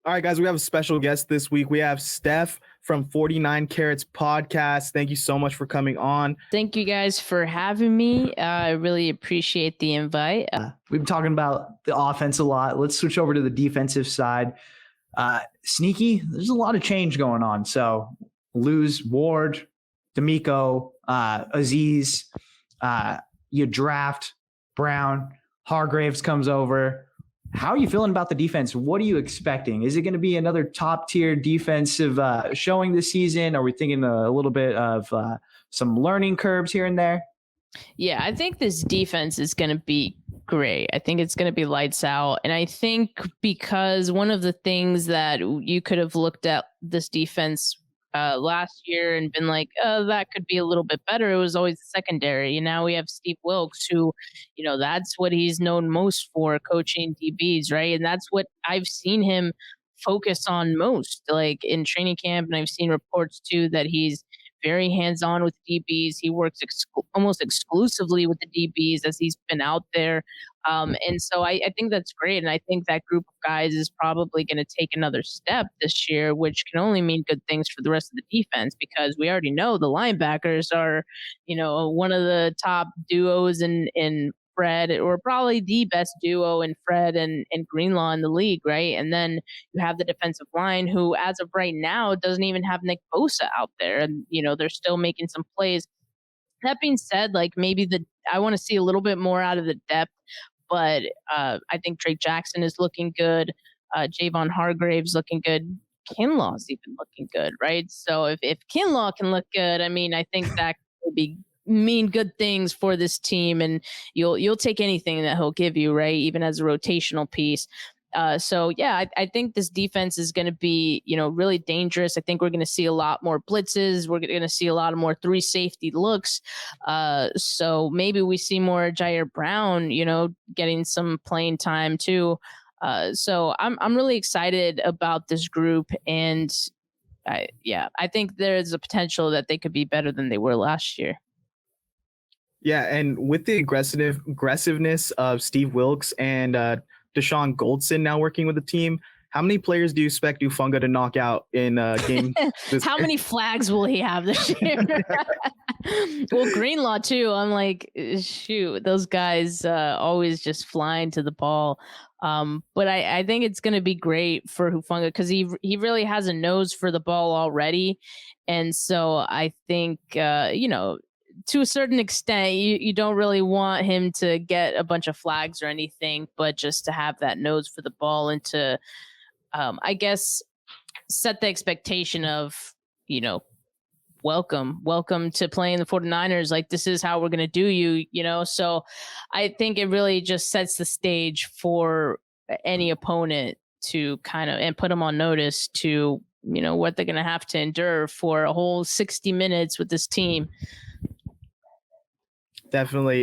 All right, guys, we have a special guest this week. We have Steph from 49 Carats Podcast. Thank you so much for coming on. Thank you guys for having me. I really appreciate the invite. We've been talking about the offense a lot. Let's switch over to the defensive side. Sneaky, there's a lot of change going on. So lose Ward, D'Amico, Aziz, you draft Brown, Hargraves comes over. How are you feeling about the defense? What are you expecting? Is it going to be another top-tier defensive showing this season? Are we thinking a little bit of some learning curves here and there? Yeah, I think this defense is going to be great. I think it's going to be lights out. And I think because one of the things that you could have looked at this defense last year and been like, oh, that could be a little bit better. It was always the secondary. And now we have Steve Wilks, who, that's what he's known most for, coaching DBs, right? And that's what I've seen him focus on most, like in training camp. And I've seen reports too that he's very hands-on with DBs. He works almost exclusively with the DBs as he's been out there. And so I think that's great. And I think that group of guys is probably going to take another step this year, which can only mean good things for the rest of the defense, because we already know the linebackers are, one of the top duos in Fred, or probably the best duo in Fred and Greenlaw in the league, right? And then you have the defensive line, who as of right now doesn't even have Nick Bosa out there, and they're still making some plays. That being said, like maybe I want to see a little bit more out of the depth, but I think Drake Jackson is looking good. Javon Hargraves looking good. Kinlaw's even looking good, right? So if Kinlaw can look good, I mean, I think that could mean good things for this team, and you'll take anything that he'll give you, right? Even as a rotational piece. So yeah, I think this defense is going to be, really dangerous. I think we're going to see a lot more blitzes. We're going to see a lot of more 3 safety looks. So maybe we see more Jair Brown, getting some playing time too. So I'm really excited about this group, and I think there's a potential that they could be better than they were last year. Yeah, and with the aggressiveness of Steve Wilks and Deshaun Goldson now working with the team, how many players do you expect Ufunga to knock out in a game? How many flags will he have this year? Well, Greenlaw too. I'm like, shoot, those guys always just flying to the ball. But I think it's going to be great for Hufanga, because he really has a nose for the ball already. And so I think, to a certain extent, you don't really want him to get a bunch of flags or anything, but just to have that nose for the ball and to, I guess, set the expectation of, welcome to playing the 49ers. Like, this is how we're going to do you, So I think it really just sets the stage for any opponent to kind of, and put them on notice to, what they're going to have to endure for a whole 60 minutes with this team. Definitely.